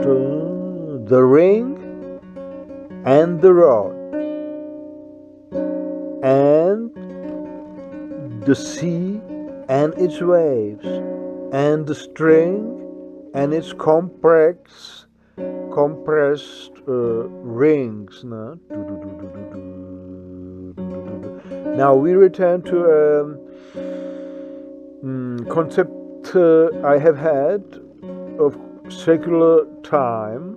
The ring and the rod, and the sea and its waves, and the string and its compressed rings. No? Now we return to a concept I have had of circular time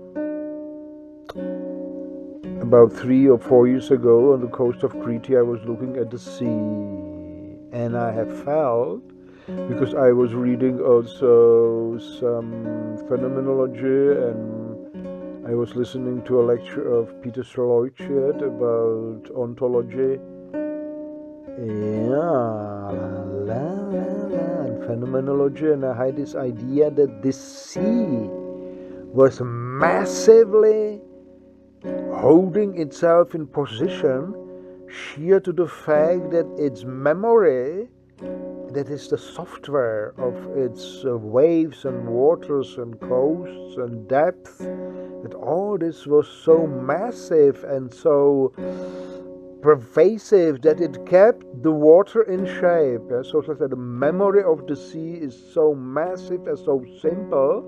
about 3 or 4 years ago on the coast of Crete. I was looking at the sea, and I have felt, because I was reading also some phenomenology, and I was listening to a lecture of Peter Sjöstedt about ontology, and phenomenology, and I had this idea that this sea was massively holding itself in position sheer to the fact that its memory, that is the software of its waves and waters and coasts and depth, that all this was so massive and so pervasive that it kept the water in shape. So that the memory of the sea is so massive and so simple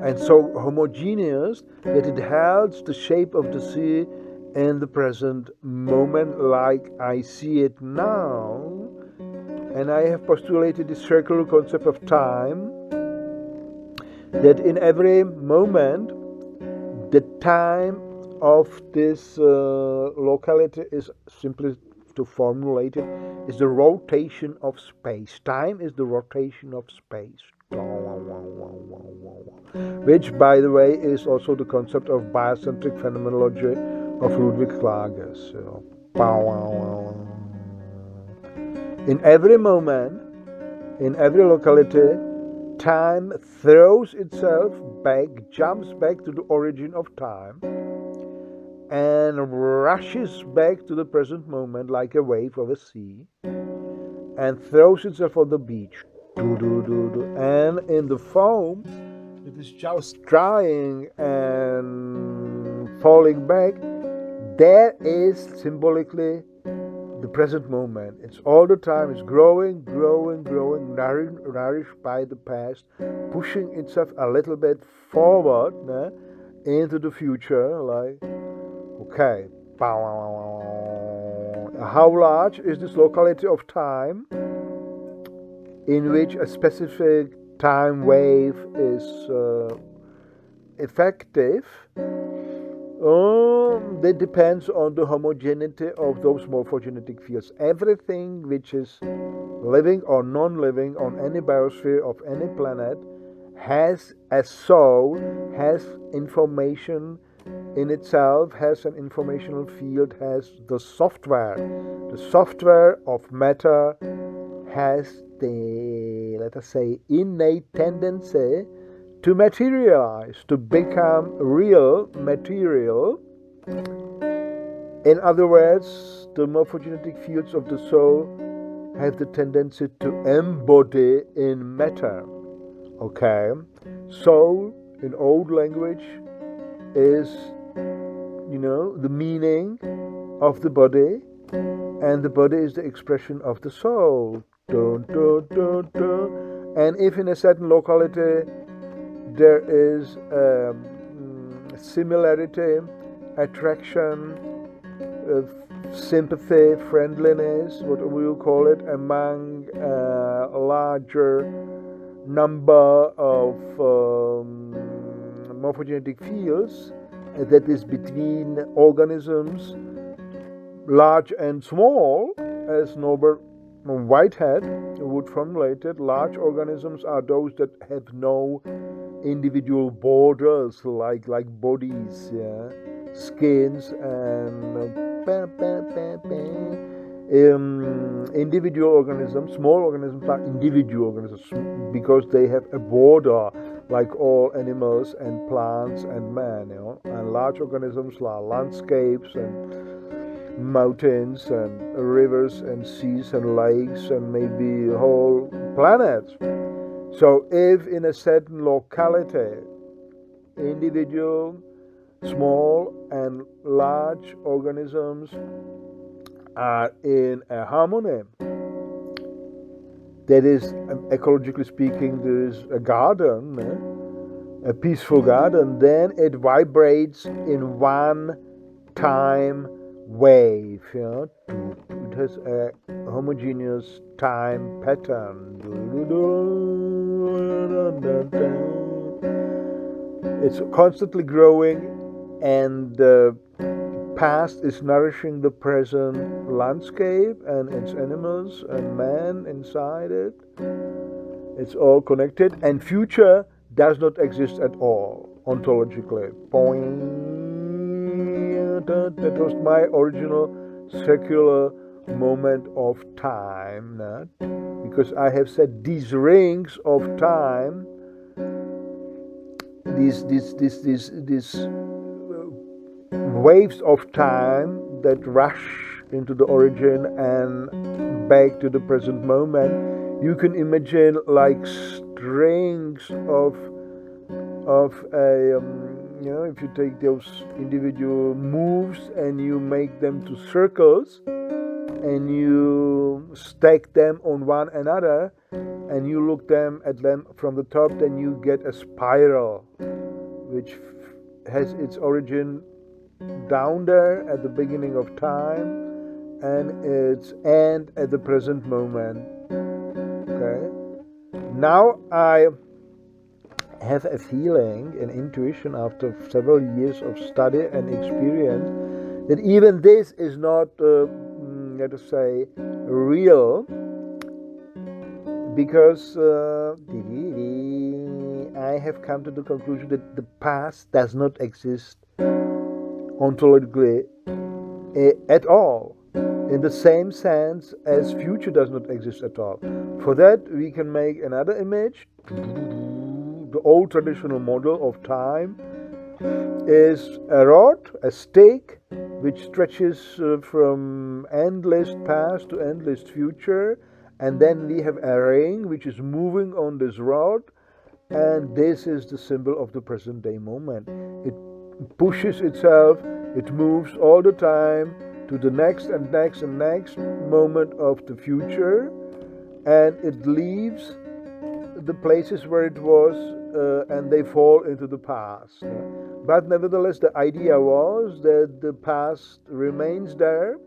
and so homogeneous that it holds the shape of the sea in the present moment like I see it now. And I have postulated this circular concept of time, that in every moment the time of this locality is, simply to formulate it, is the rotation of space. Time is the rotation of space, which, by the way, is also the concept of biocentric phenomenology of Ludwig Klages. In every moment, in every locality, time throws itself back, jumps back to the origin of time, and rushes back to the present moment like a wave of a sea, and throws itself on the beach. And in the foam, it is just drying and falling back. There is symbolically the present moment. It's all the time. It's growing, nourished by the past, pushing itself a little bit forward into the future. Like, okay, how large is this locality of time in which a specific time wave is effective? That depends on the homogeneity of those morphogenetic fields. Everything which is living or non-living on any biosphere of any planet has a soul, has information in itself, has an informational field, has the software. The software of matter has the, let us say, innate tendency to materialize, to become real material. In other words, the morphogenetic fields of the soul have the tendency to embody in matter. Okay, soul in old language is, the meaning of the body, and the body is the expression of the soul. And if in a certain locality there is similarity, attraction, sympathy, friendliness, whatever you call it, among a larger number of morphogenetic fields, that is between organisms large and small, as Norbert Whitehead would formulate it. Large organisms are those that have no individual borders, like bodies, skins, and individual organisms. Small organisms are individual organisms because they have a border, like all animals and plants and man. And large organisms are landscapes and mountains and rivers and seas and lakes and maybe whole planets. So if in a certain locality, individual, small and large organisms are in a harmony, that is, ecologically speaking, there is a garden, a peaceful garden, then it vibrates in one time wave. It has a homogeneous time pattern. It's constantly growing, and the past is nourishing the present landscape and its animals and man inside it. It's all connected, and future does not exist at all ontologically. That was my original circular moment of time, because I have said these rings of time, these waves of time that rush into the origin and back to the present moment. You can imagine like strings of a if you take those individual moves and you make them to circles and you stack them on one another and you look at them from the top, then you get a spiral which has its origin down there at the beginning of time and its end at the present moment. Okay, now I have a feeling, an intuition after several years of study and experience, that even this is not, let us say, real, because I have come to the conclusion that the past does not exist ontologically at all, in the same sense as future does not exist at all. For that, we can make another image. The old traditional model of time is a rod, a stick, which stretches from endless past to endless future, and then we have a ring which is moving on this rod, and this is the symbol of the present day moment. It pushes itself, it moves all the time to the next and next and next moment of the future, and it leaves the places where it was, and they fall into the past. But nevertheless, the idea was that the past remains there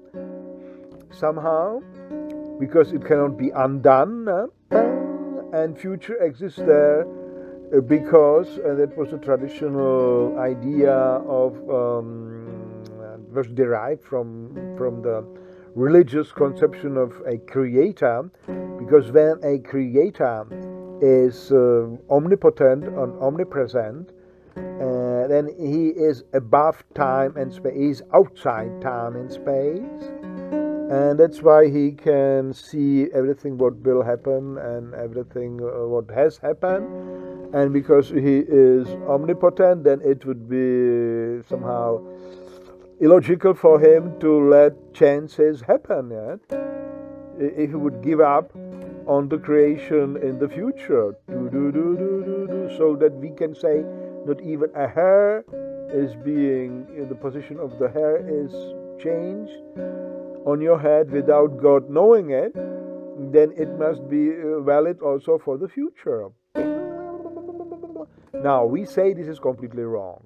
somehow because it cannot be undone, and future exists there because, and that was a traditional idea of, was derived from the religious conception of a creator, because when a creator is omnipotent and omnipresent, then he is above time and space, he is outside time and space, and that's why he can see everything what will happen and everything what has happened. And because he is omnipotent, then it would be somehow illogical for him to let chances happen. If he would give up on the creation in the future, so that we can say not even a hair is being, the position of the hair is changed on your head without God knowing it, then it must be valid also for the future. Now, we say this is completely wrong.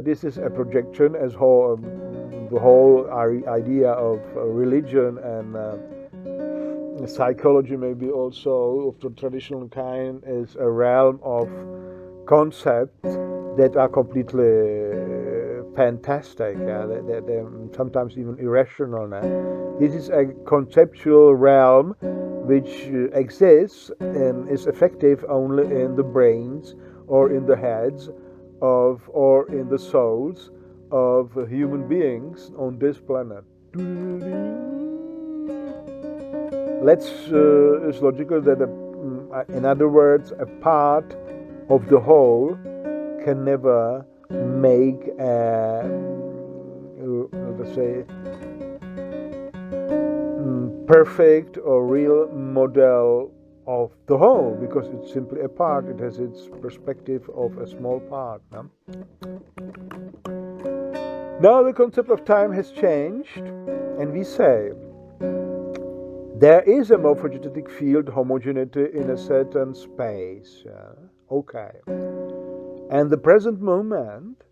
This is a projection, as the whole idea of religion and psychology, maybe also of the traditional kind, is a realm of concepts that are completely fantastic. They're sometimes even irrational. This is a conceptual realm which exists and is effective only in the brains or in the heads of, or in the souls of human beings on this planet. It's logical that, in other words, a part of the whole can never make a, let's say, perfect or real model of the whole, because it's simply a part. It has its perspective of a small part. No? Now the concept of time has changed, and we say there is a morphogenetic field, homogeneity, in a certain space. Okay. And the present moment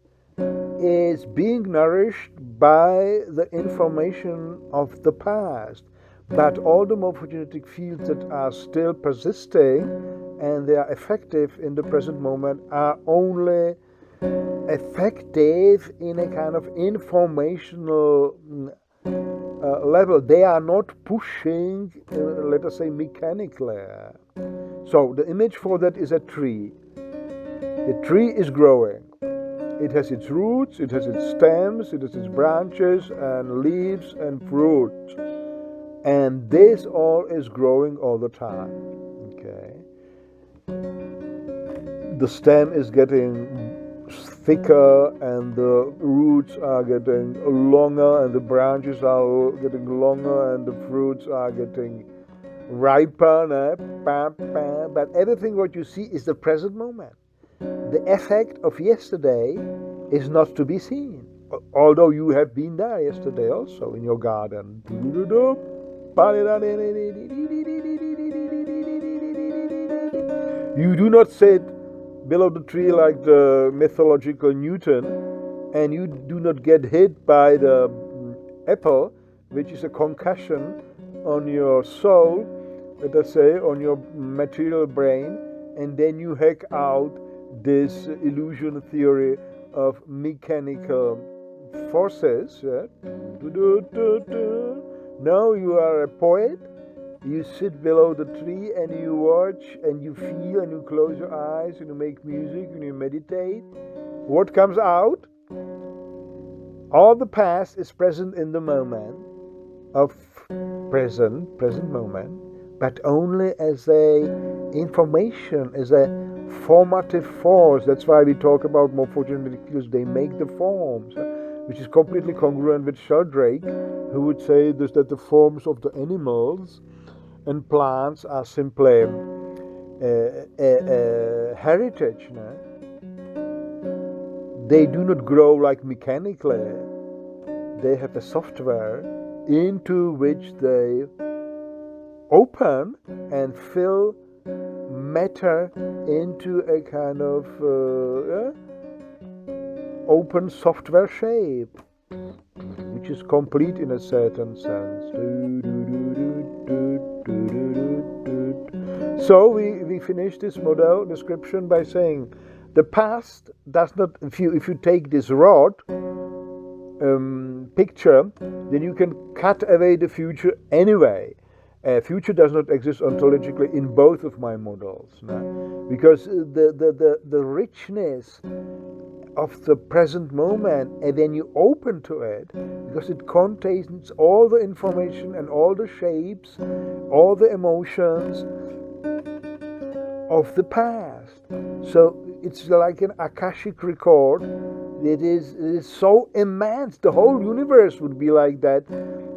is being nourished by the information of the past. But all the morphogenetic fields that are still persisting and they are effective in the present moment are only effective in a kind of informational level. They are not pushing, let us say, mechanically. So the image for that is a tree. The tree is growing. It has its roots, it has its stems, it has its branches and leaves and fruit. And this all is growing all the time. Okay. The stem is getting thicker and the roots are getting longer and the branches are getting longer and the fruits are getting riper. But everything what you see is the present moment. The effect of yesterday is not to be seen, although you have been there yesterday also in your garden. You do not sit below the tree like the mythological Newton, and you do not get hit by the apple, which is a concussion on your soul, let us say, on your material brain, and then you hack out this illusion theory of mechanical forces. Now you are a poet. You sit below the tree and you watch and you feel and you close your eyes and you make music and you meditate. What comes out? All the past is present in the moment of present moment, but only as a information, as a formative force. That's why we talk about morphogenetic fields. They make the forms, which is completely congruent with Sheldrake, who would say this, that the forms of the animals and plants are simply a heritage. No? They do not grow like mechanically. They have a software into which they open and fill matter into a kind of open software shape, which is complete in a certain sense. So we finish this model description by saying the past does not, if you take this rod picture, then you can cut away the future anyway. Future does not exist ontologically in both of my models, no? Because the richness of the present moment, and then you open to it, because it contains all the information and all the shapes, all the emotions of the past. So it's like an Akashic record. It is so immense. The whole universe would be like that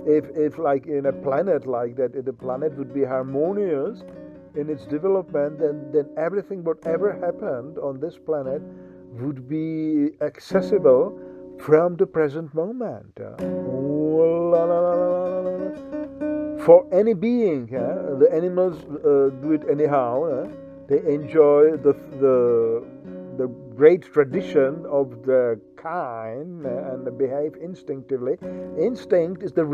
if like in a planet like that, if the planet would be harmonious in its development, then everything whatever happened on this planet would be accessible from the present moment. For any being, the animals do it anyhow. They enjoy the great tradition of their kind and they behave instinctively. Instinct is the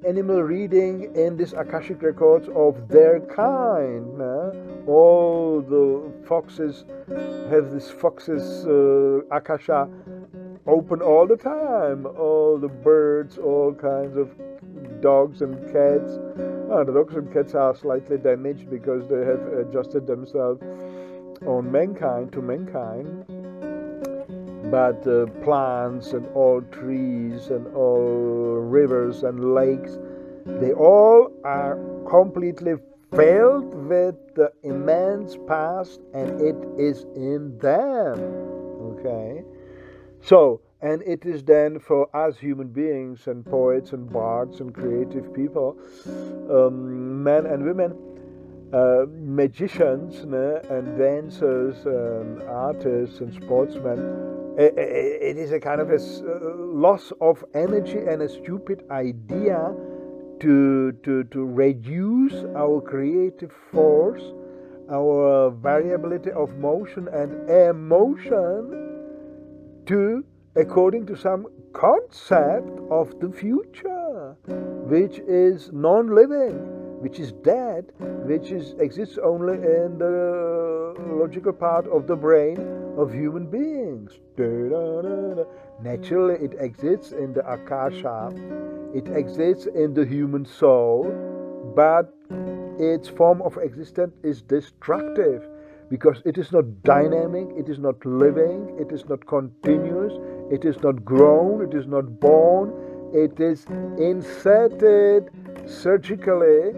animal reading in this Akashic records of their kind. All the foxes have this Akasha open all the time. All the birds, all kinds of dogs and cats. The dogs and cats are slightly damaged because they have adjusted themselves on mankind, but plants and all trees and all rivers and lakes, they all are completely filled with the immense past, and it is in them. Okay, so, and it is then for us human beings and poets and bards and creative people, men and women, magicians and dancers and artists and sportsmen. It is a kind of a loss of energy and a stupid idea to reduce our creative force, our variability of motion and emotion to according to some concept of the future, which is non-living, which is dead, which exists only in the logical part of the brain of human beings. Naturally, it exists in the akasha, it exists in the human soul, but its form of existence is destructive because it is not dynamic, it is not living, it is not continuous, it is not grown, it is not born, it is inserted surgically,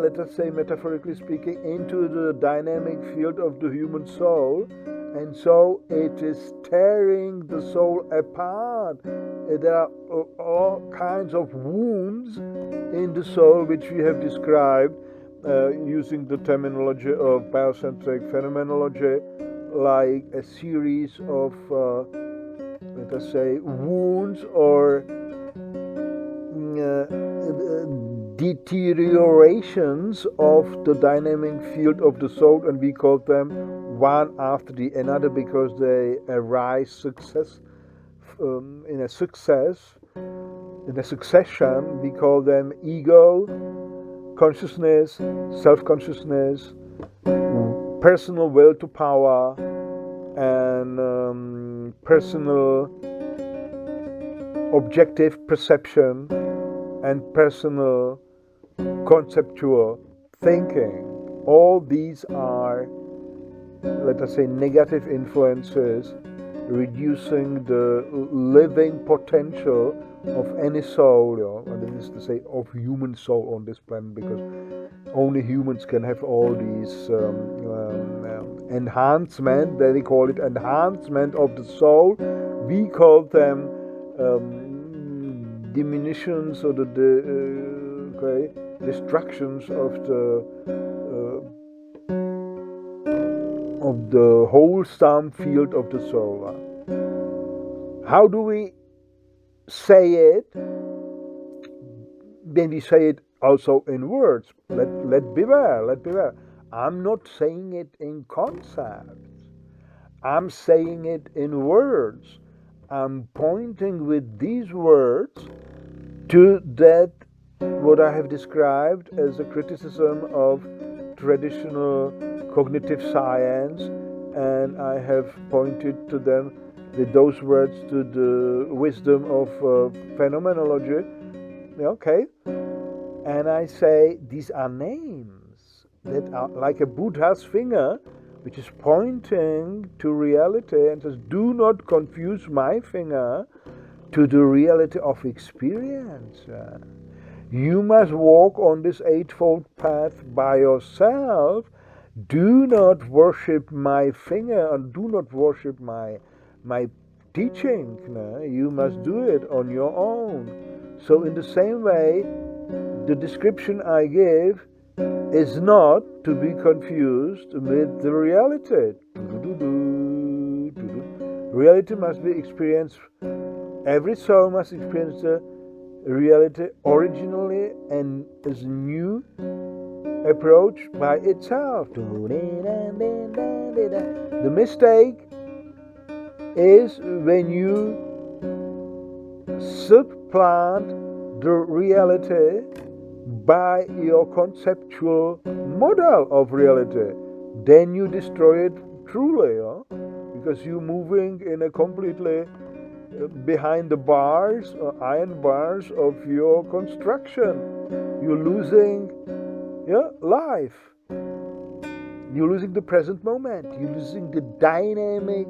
let us say metaphorically speaking, into the dynamic field of the human soul, and so it is tearing the soul apart. There are all kinds of wounds in the soul which we have described using the terminology of biocentric phenomenology, like a series of let us say wounds or deteriorations of the dynamic field of the soul, and we call them one after the another because they arise in a succession. We call them ego, consciousness, self-consciousness, personal will to power, and personal objective perception, and personal conceptual thinking. All these are, let us say, negative influences reducing the living potential of any soul, and that is to say of human soul on this planet, because only humans can have all these enhancement, they call it enhancement of the soul. We call them diminutions or the destructions of the wholesome field of the soul. How do we say it? Then we say it also in words. Let beware. I'm not saying it in concepts. I'm saying it in words. I'm pointing with these words to that what I have described as a criticism of traditional cognitive science, and I have pointed to them with those words to the wisdom of phenomenology. Okay, and I say these are names that are like a Buddha's finger, which is pointing to reality and says, do not confuse my finger to the reality of experience. You must walk on this eightfold path by yourself. Do not worship my finger and do not worship my teaching. You must do it on your own. So in the same way, the description I give is not to be confused with the reality. Reality must be experienced. Every soul must experience the reality originally and as a new approach by itself. The mistake is when you supplant the reality by your conceptual model of reality. Then you destroy it truly, because you're moving in a completely behind the bars, iron bars of your construction. You're losing life. You're losing the present moment. You're losing the dynamic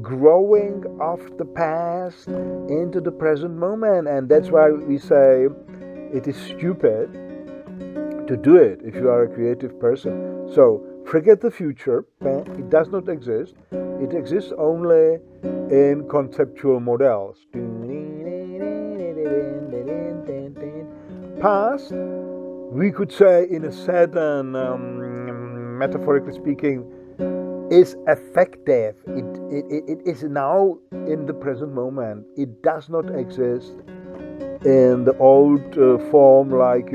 growing of the past into the present moment. And that's why we say it is stupid to do it if you are a creative person. So forget the future. It does not exist. It exists only in conceptual models. Past, we could say, in a certain, metaphorically speaking, is effective. It is now in the present moment. It does not exist in the old form, like,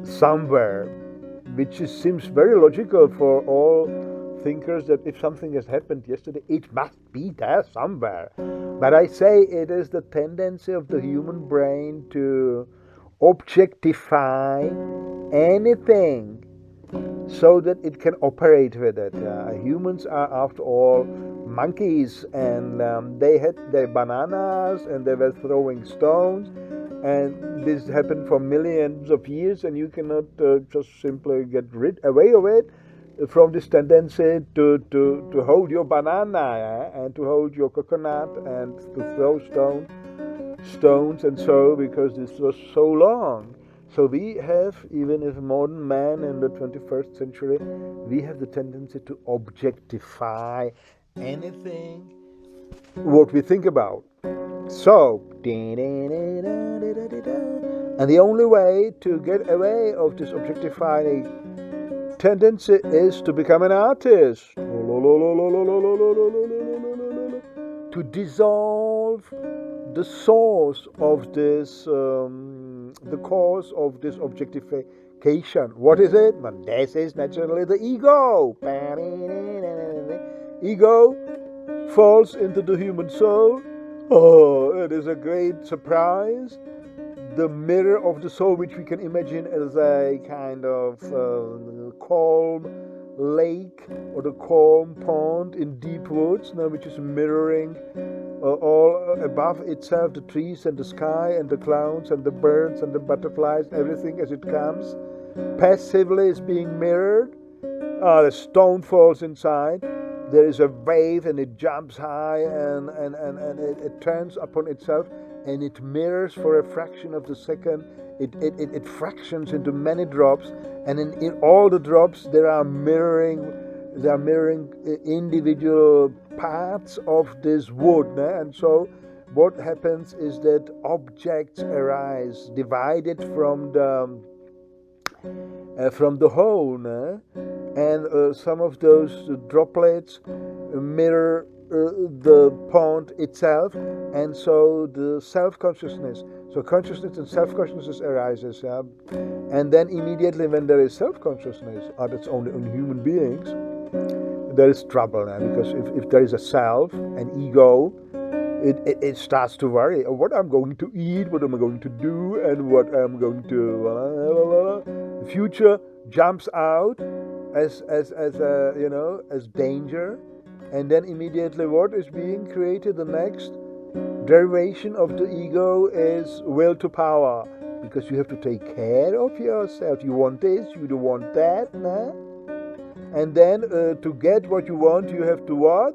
somewhere, which seems very logical for all thinkers, that if something has happened yesterday, it must be there somewhere. But I say it is the tendency of the human brain to objectify anything so that it can operate with it. Humans are, after all, monkeys, and they had their bananas and they were throwing stones, and this happened for millions of years, and you cannot just simply get away of it, from this tendency to hold your banana, and to hold your coconut and to throw stones and so, because this was so long. So we have, even as modern man in the 21st century, we have the tendency to objectify anything what we think about. So, and the only way to get away of this objectifying tendency is to become an artist, to dissolve the source of this, the cause of this objectification. What is it? Well, this is naturally the ego. Ego falls into the human soul. Oh, it is a great surprise. The mirror of the soul, which we can imagine as a kind of calm lake or the calm pond in deep woods, which is mirroring all above itself, the trees and the sky and the clouds and the birds and the butterflies, everything as it comes. Passively is being mirrored. The stone falls inside. There is a wave and it jumps high, and it turns upon itself, and it mirrors for a fraction of the second. It fractions into many drops, and in all the drops there are mirroring individual parts of this wood. And so what happens is that objects arise divided from the whole, and some of those droplets mirror the pond itself, and so the self-consciousness. So consciousness and self-consciousness arises, and then immediately when there is self-consciousness, that's only on human beings, there is trouble, because if there is a self, an ego, it starts to worry what I'm going to eat, what am I going to do, and what I'm going to. The future jumps out as danger, and then immediately what is being created? The next derivation of the ego is will to power, because you have to take care of yourself. You want this, you don't want that, and then to get what you want, you have to what?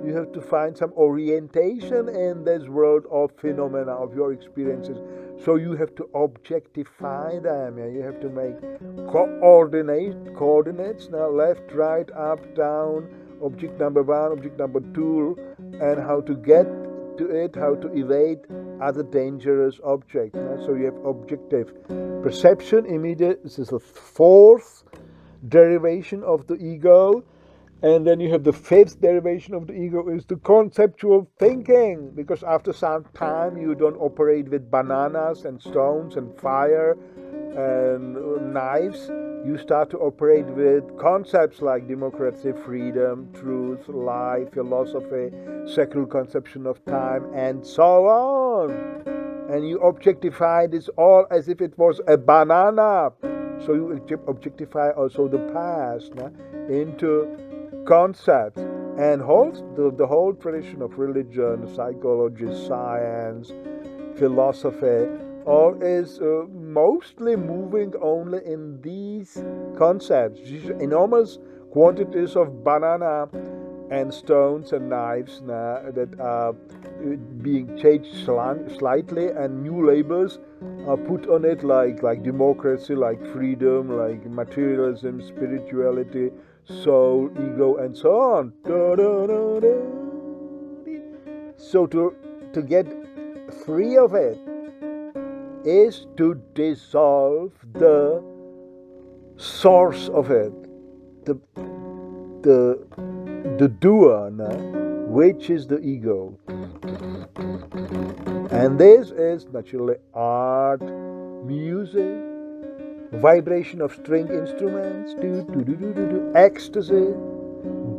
You have to find some orientation in this world of phenomena, of your experiences. So you have to objectify them. You have to make coordinates, now left, right, up, down, object number one, object number two, and how to get to it, how to evade other dangerous objects. So you have objective perception, immediate. This is the fourth derivation of the ego. And then you have the fifth derivation of the ego, is the conceptual thinking, because after some time you don't operate with bananas and stones and fire and knives. You start to operate with concepts like democracy, freedom, truth, life, philosophy, secular conception of time, and so on. And you objectify this all as if it was a banana. So you objectify also the past into concepts, and the whole tradition of religion, psychology, science, philosophy, all is mostly moving only in these concepts. These enormous quantities of banana and stones and knives that are being changed slightly, and new labels are put on it, like democracy, like freedom, like materialism, spirituality, soul, ego, and so on. So to get free of it, is to dissolve the source of it, the doer, which is the ego. And this is naturally art, music, vibration of string instruments, ecstasy,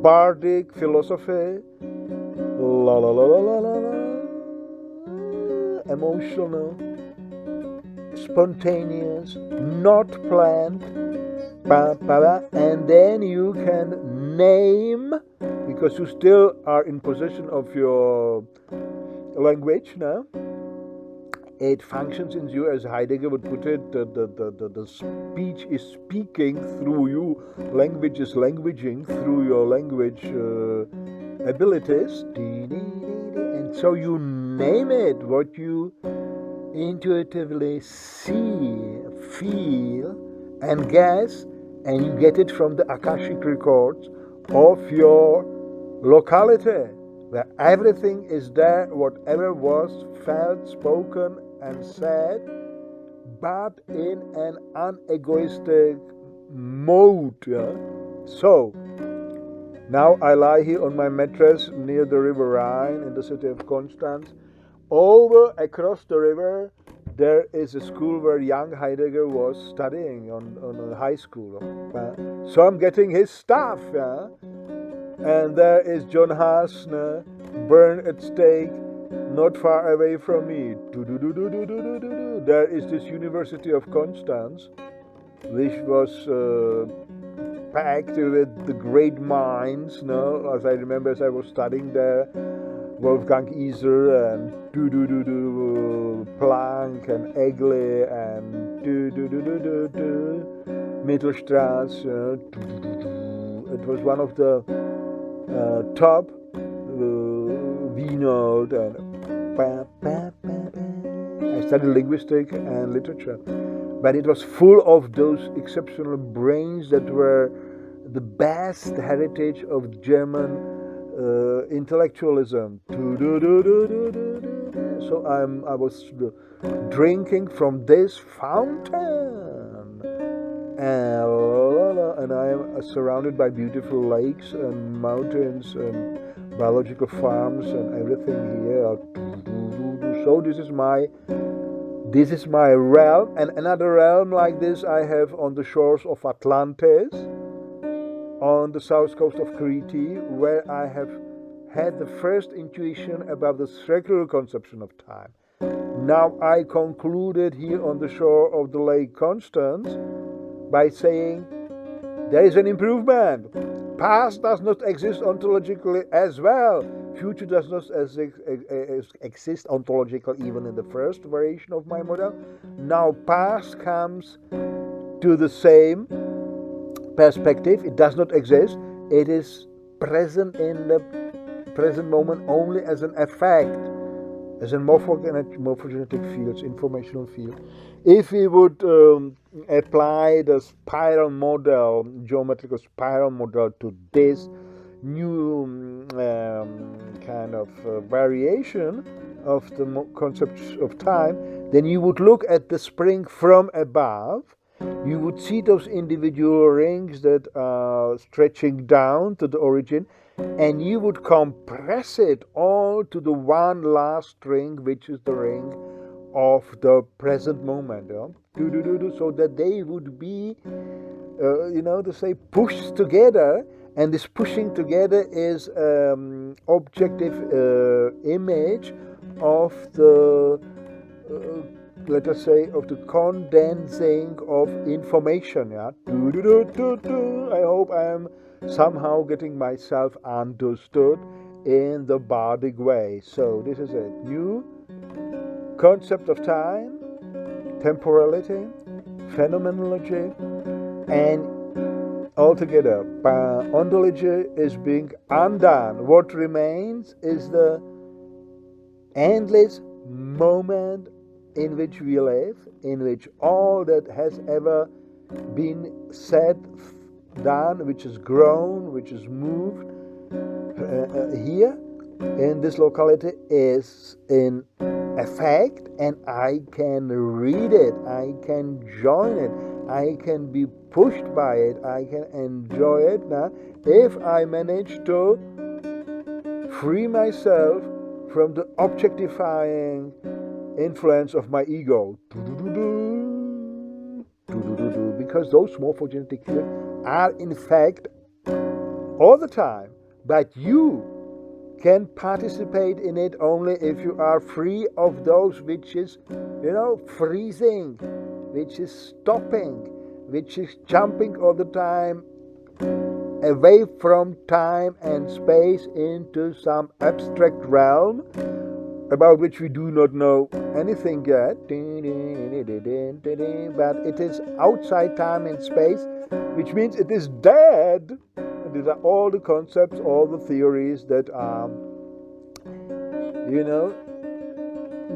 bardic philosophy, la la la la la la la, emotional, spontaneous, not planned, and then you can name, because you still are in possession of your language now. It functions in you, as Heidegger would put it, the speech is speaking through you, language is languaging through your language abilities, and so you name it, what you intuitively see, feel, and guess, and you get it from the Akashic records of your locality, where everything is there, whatever was felt, spoken, and said, but in an unegoistic mode. Yeah? So, now I lie here on my mattress near the river Rhine in the city of Constance. Over across the river, there is a school where young Heidegger was studying on a high school. So I'm getting his stuff. Yeah? And there is John Haas, burned at stake, not far away from me. There is this University of Constance, which was packed with the great minds. As I remember, as I was studying there, Wolfgang Iser and Planck and Egle and Mittelstrasse. It was one of the top, Wienold, and I studied linguistics and literature, but it was full of those exceptional brains that were the best heritage of German intellectualism. So I was drinking from this fountain, and I am surrounded by beautiful lakes and mountains and biological farms and everything here. So this is my realm, and another realm like this I have on the shores of Atlantis, on the south coast of Crete, where I have had the first intuition about the circular conception of time. Now I concluded here on the shore of the Lake Constance by saying there is an improvement. Past does not exist ontologically as well. Future does not exist ontologically, even in the first variation of my model. Now past comes to the same perspective. It does not exist. It is present in the present moment only as an effect, as in morphogenetic fields, informational field. If we would apply the spiral model, geometrical spiral model, to this new kind of variation of the concept of time, then you would look at the spring from above. You would see those individual rings that are stretching down to the origin, and you would compress it all to the one last ring, which is the ring of the present moment, so that they would be, to say, pushed together. And this pushing together is objective image of the, let us say, of the condensing of information. Yeah? I hope I am somehow getting myself understood in the bardic way. So this is a new concept of time, temporality, phenomenology, and altogether ontology is being undone. What remains is the endless moment in which we live, in which all that has ever been said, done, which is grown, which is moved here in this locality, is in effect, and I can read it, I can join it, I can be pushed by it, I can enjoy it now if I manage to free myself from the objectifying influence of my ego. Because those morphogenetic fields are in fact all the time, but you can participate in it only if you are free of those which is, freezing, which is stopping, which is jumping all the time away from time and space into some abstract realm about which we do not know anything yet, but it is outside time and space, which means it is dead. And these are all the concepts, all the theories that are,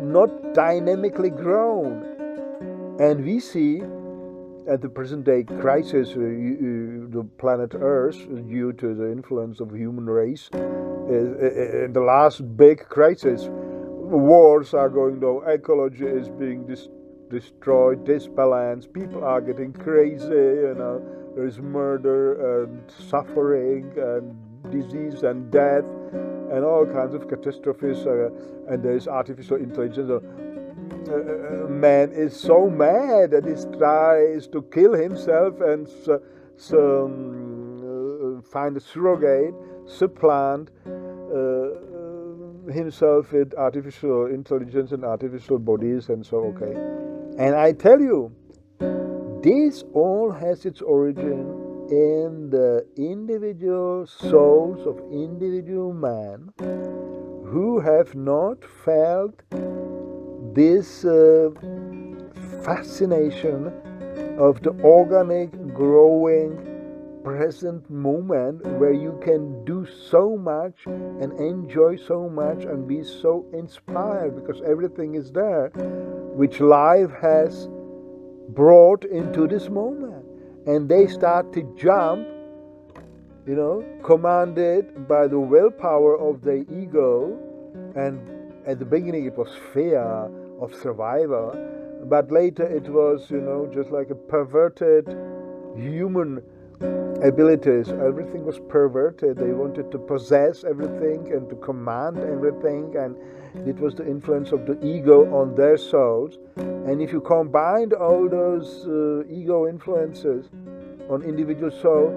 not dynamically grown. And we see at the present day crisis, the planet Earth, due to the influence of human race, in the last big crisis, wars are going on, ecology is being destroyed, disbalanced, people are getting crazy, there is murder and suffering and disease and death and all kinds of catastrophes, and there is artificial intelligence. Man is so mad that he tries to kill himself and find a surrogate, supplant himself with artificial intelligence and artificial bodies, and so okay. And I tell you, this all has its origin in the individual souls of individual man who have not felt this fascination of the organic, growing, present moment where you can do so much and enjoy so much and be so inspired because everything is there, which life has brought into this moment. And they start to jump, commanded by the willpower of the ego. And at the beginning it was fear of survival, but later it was, just like a perverted human abilities. Everything was perverted. They wanted to possess everything and to command everything, and it was the influence of the ego on their souls. And if you combine all those ego influences on individual soul,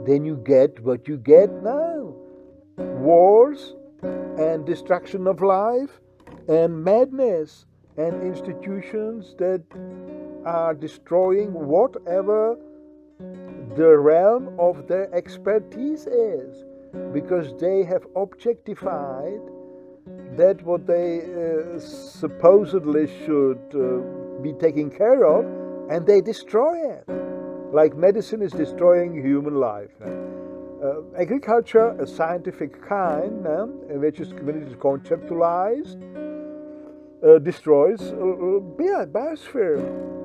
then you get what you get now: wars and destruction of life and madness and institutions that are destroying whatever the realm of their expertise is, because they have objectified that what they supposedly should be taken care of, and they destroy it. Like medicine is destroying human life. Agriculture, a scientific kind, which is when it is conceptualized, destroys biosphere.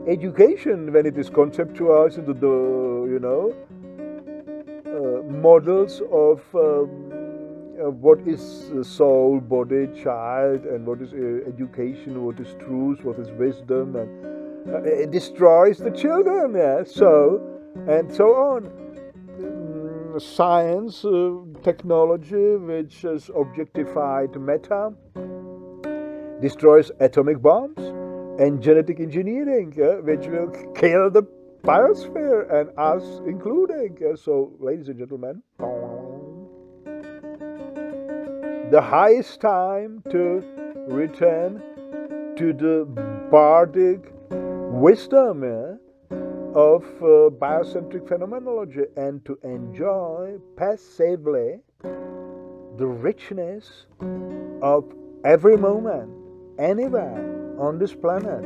Education, when it is conceptualized into the models of what is soul, body, child, and what is education, what is truth, what is wisdom, and it destroys the children. So and so on. Science, technology, which is objectified matter, destroys atomic bombs, and genetic engineering, which will kill the biosphere and us including. So, ladies and gentlemen, the highest time to return to the bardic wisdom of biocentric phenomenology and to enjoy passively the richness of every moment, anywhere on this planet.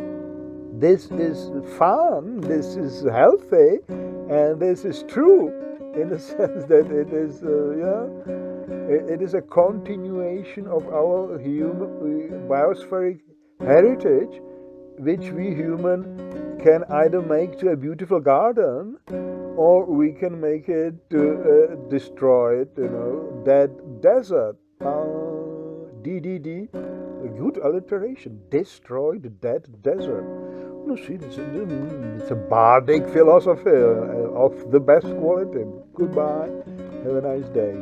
This is fun, this is healthy, and this is true in the sense that it is, it is a continuation of our human biospheric heritage, which we human can either make to a beautiful garden, or we can make it to destroy it, dead desert. DDD, good alliteration. Destroy the dead desert. No, see, it's a bardic philosophy of the best quality. Goodbye. Have a nice day.